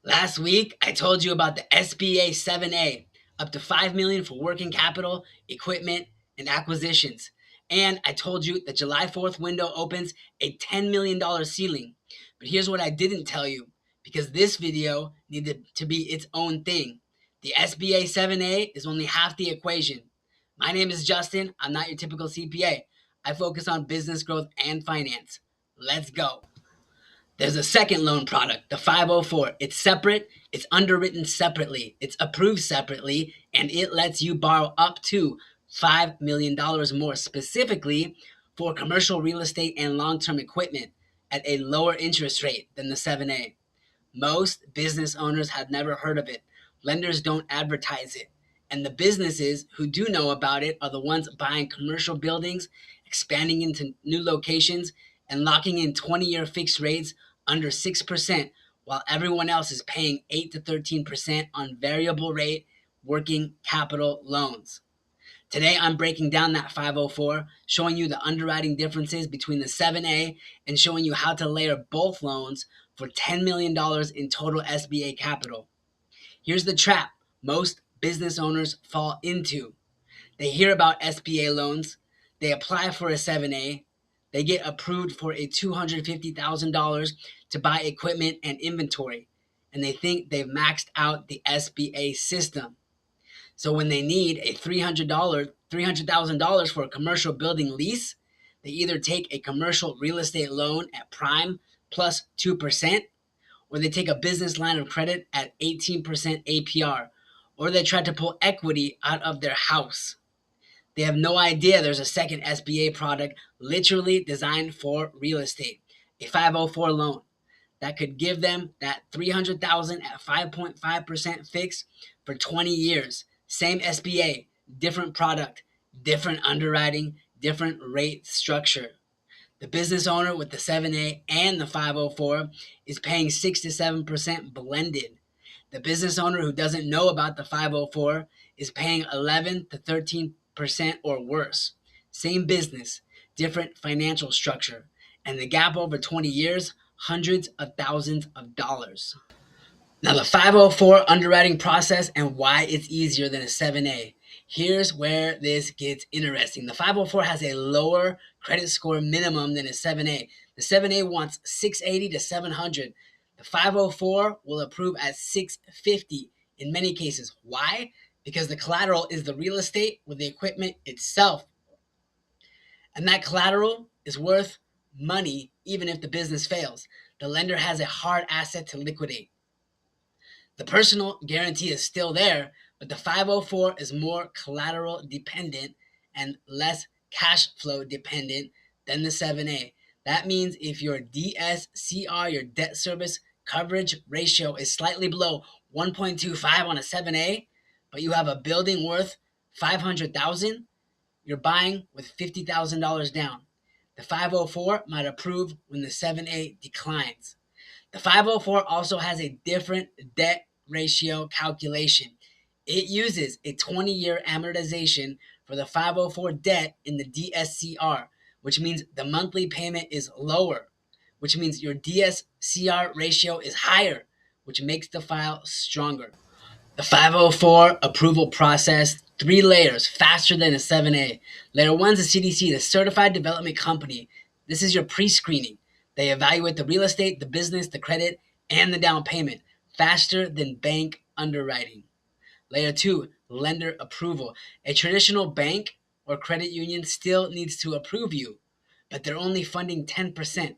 Last week, I told you about the SBA 7A, up to $5 million for working capital, equipment, and acquisitions. And I told you the July 4th window opens a $10 million ceiling. But here's what I didn't tell you, because this video needed to be its own thing. The SBA 7A is only half the equation. My name is Justin. I'm not your typical CPA. I focus on business growth and finance. Let's go. There's a second loan product, the 504. It's separate, it's underwritten separately, it's approved separately, and it lets you borrow up to $5 million more specifically for commercial real estate and long-term equipment at a lower interest rate than the 7A. Most business owners have never heard of it. Lenders don't advertise it. And the businesses who do know about it are the ones buying commercial buildings, expanding into new locations, and locking in 20-year fixed rates under 6%, while everyone else is paying 8 to 13% on variable rate working capital loans. Today, I'm breaking down that 504, showing you the underwriting differences between the 7A and showing you how to layer both loans for $10 million in total SBA capital. Here's the trap most business owners fall into. They hear about SBA loans, they apply for a 7A, they get approved for a $250,000 to buy equipment and inventory, and they think they've maxed out the SBA system. So when they need a $300,000 for a commercial building lease, they either take a commercial real estate loan at prime plus 2%, or they take a business line of credit at 18% APR, or they try to pull equity out of their house. They have no idea there's a second SBA product literally designed for real estate, a 504 loan that could give them that $300,000 at 5.5% fixed for 20 years. Same SBA, different product, different underwriting, different rate structure. The business owner with the 7A and the 504 is paying 6 to 7% blended. The business owner who doesn't know about the 504 is paying 11 to 13% or worse. Same business, different financial structure, and the gap over 20 years, hundreds of thousands of dollars. Now, the 504 underwriting process and why it's easier than a 7A. Here's where this gets interesting. The 504 has a lower credit score minimum than a 7A. The 7A wants 680 to 700. The 504 will approve at 650 in many cases. Why? Because the collateral is the real estate with the equipment itself. And that collateral is worth money even if the business fails. The lender has a hard asset to liquidate. The personal guarantee is still there, but the 504 is more collateral dependent and less cash flow dependent than the 7A. That means if your DSCR, your debt service coverage ratio, is slightly below 1.25 on a 7A, but you have a building worth $500,000, you're buying with $50,000 down. The 504 might approve when the 7A declines. The 504 also has a different debt ratio calculation. It uses a 20-year amortization for the 504 debt in the DSCR, which means the monthly payment is lower, which means your DSCR ratio is higher, which makes the file stronger. The 504 approval process, 3 layers, faster than a 7A. Layer 1 is a CDC, the Certified Development Company. This is your pre-screening. They evaluate the real estate, the business, the credit, and the down payment, faster than bank underwriting. Layer 2, lender approval. A traditional bank or credit union still needs to approve you, but they're only funding 10%.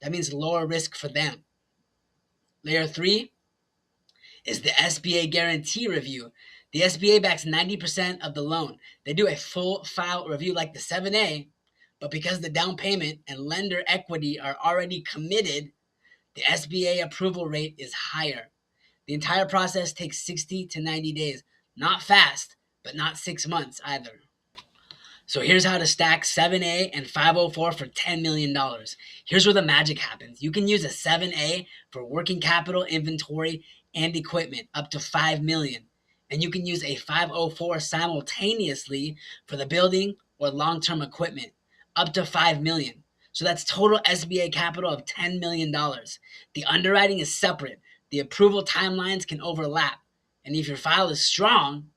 That means lower risk for them. Layer 3 is the SBA guarantee review. The SBA backs 90% of the loan. They do a full file review like the 7A, but because the down payment and lender equity are already committed, the SBA approval rate is higher. The entire process takes 60 to 90 days. Not fast, but not 6 months either. So here's how to stack 7A and 504 for $10 million. Here's where the magic happens. You can use a 7A for working capital, inventory, and equipment up to $5 million. And you can use a 504 simultaneously for the building or long-term equipment up to $5 million. So that's total SBA capital of $10 million. The underwriting is separate. The The approval timelines can overlap. And if your file is strong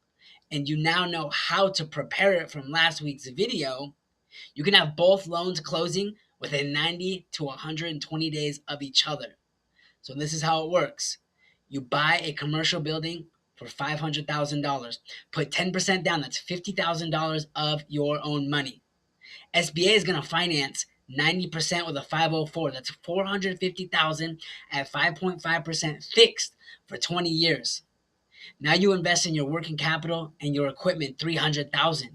and you now know how to prepare it from last week's video, you can have both loans closing within 90 to 120 days of each other. So this is how it works. You buy a commercial building for $500,000. Put 10% down. That's $50,000 of your own money. SBA is going to finance 90% with a 504. That's $450,000 at 5.5% fixed for 20 years. Now you invest in your working capital and your equipment $300,000.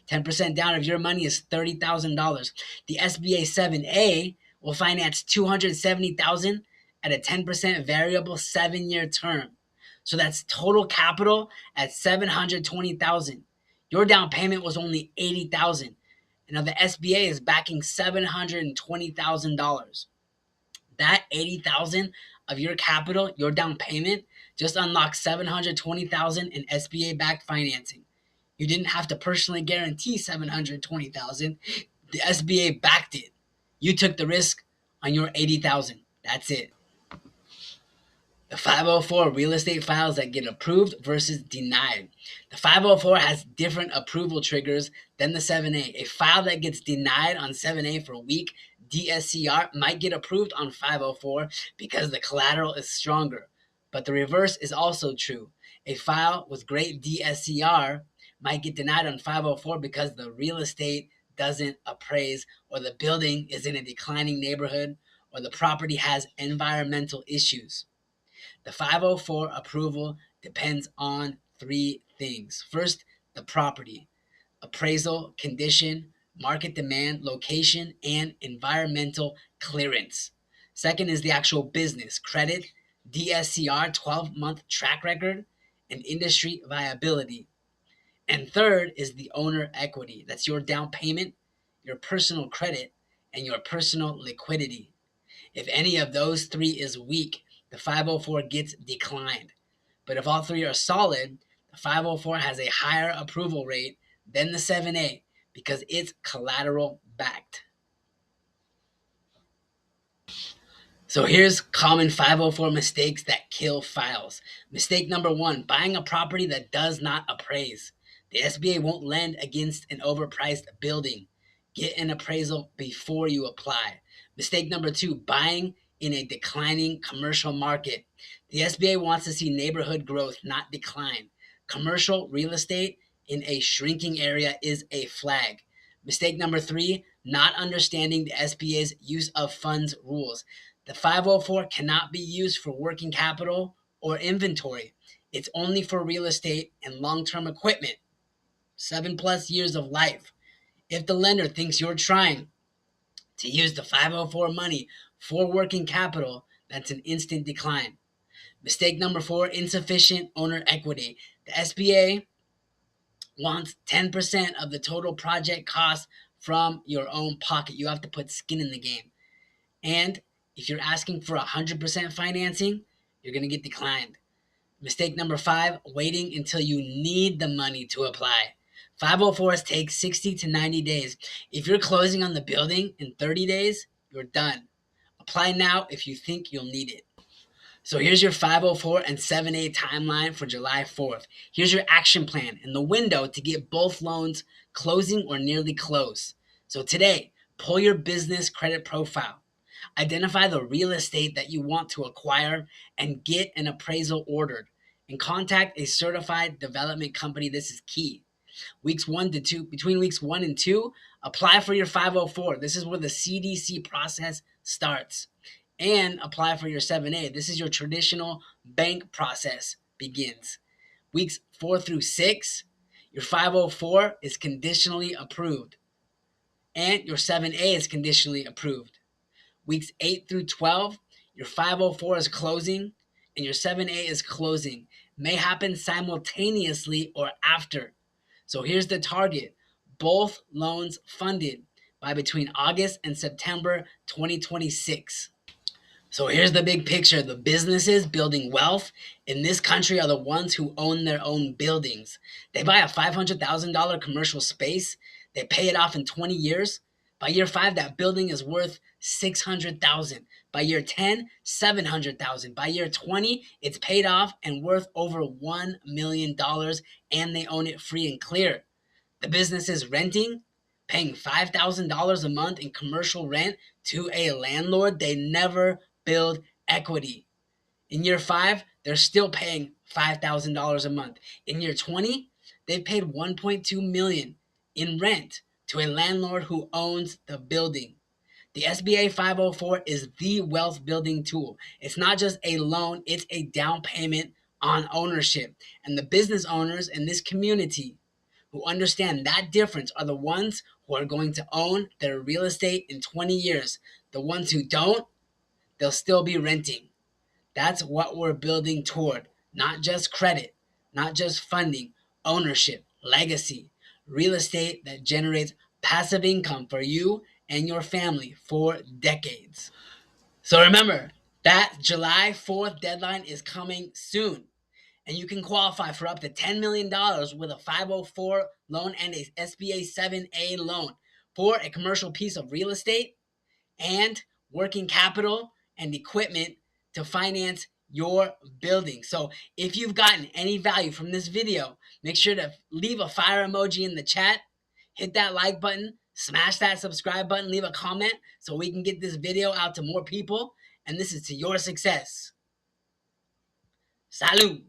10% down of your money is $30,000. The SBA 7A will finance $270,000 at a 10% variable 7-year term. So that's total capital at $720,000. Your down payment was only $80,000. And now the SBA is backing $720,000. That $80,000 of your capital, your down payment, just unlocked $720,000 in SBA backed financing. You didn't have to personally guarantee $720,000. The SBA backed it. You took the risk on your $80,000. That's it. The 504 real estate files that get approved versus denied. The 504 has different approval triggers than the 7A. A file that gets denied on 7A for weak DSCR might get approved on 504 because the collateral is stronger. But the reverse is also true. A file with great DSCR might get denied on 504 because the real estate doesn't appraise, or the building is in a declining neighborhood, or the property has environmental issues. The 504 approval depends on 3 things. First, the property: appraisal, condition, market demand, location, and environmental clearance. Second is the actual business: credit, DSCR, 12-month track record, and industry viability. And third is the owner equity. That's your down payment, your personal credit, and your personal liquidity. If any of those 3 is weak, the 504 gets declined. But if all 3 are solid, the 504 has a higher approval rate than the 7A because it's collateral backed. So here's common 504 mistakes that kill files. Mistake number 1, buying a property that does not appraise. The SBA won't lend against an overpriced building. Get an appraisal before you apply. Mistake number 2, buying in a declining commercial market. The SBA wants to see neighborhood growth, not decline. Commercial real estate in a shrinking area is a flag. Mistake number 3, not understanding the SBA's use of funds rules. The 504 cannot be used for working capital or inventory. It's only for real estate and long-term equipment. 7+ years of life. If the lender thinks you're trying to use the 504 money for working capital, that's an instant decline. Mistake number 4, insufficient owner equity. The SBA wants 10% of the total project cost from your own pocket. You have to put skin in the game. And if you're asking for 100% financing, you're going to get declined. Mistake number 5, waiting until you need the money to apply. 504s take 60 to 90 days. If you're closing on the building in 30 days, you're done. Apply now if you think you'll need it. So here's your 504 and 7A timeline for July 4th. Here's your action plan and the window to get both loans closing or nearly close. So today, pull your business credit profile. Identify the real estate that you want to acquire and get an appraisal ordered. And contact a certified development company. This is key. Between weeks 1 and 2, apply for your 504. This is where the CDC process starts. And apply for your 7A. This is your traditional bank process begins. Weeks 4 through 6, your 504 is conditionally approved. And your 7A is conditionally approved. Weeks 8 through 12, your 504 is closing and your 7A is closing. May happen simultaneously or after. So here's the target: both loans funded by between August and September 2026. So here's the big picture. The businesses building wealth in this country are the ones who own their own buildings. They buy a $500,000 commercial space. They pay it off in 20 years. By year 5, that building is worth $600,000. By year 10, 700,000. By year 20, it's paid off and worth over $1 million, and they own it free and clear. The business is renting, paying $5,000 a month in commercial rent to a landlord. They never build equity. In year 5, they're still paying $5,000 a month. In year 20, they've paid $1.2 million in rent to a landlord who owns the building. The SBA 504 is the wealth building tool. It's not just a loan, it's a down payment on ownership. And the business owners in this community who understand that difference are the ones who are going to own their real estate in 20 years. The ones who don't, they'll still be renting. That's what we're building toward. Not just credit, not just funding, ownership, legacy, real estate that generates passive income for you and your family for decades. So remember, that July 4th deadline is coming soon. And you can qualify for up to $10 million with a 504 loan and a SBA 7A loan for a commercial piece of real estate and working capital and equipment to finance your building. So if you've gotten any value from this video, make sure to leave a fire emoji in the chat, hit that like button, smash that subscribe button, leave a comment so we can get this video out to more people. And this is to your success. Salud.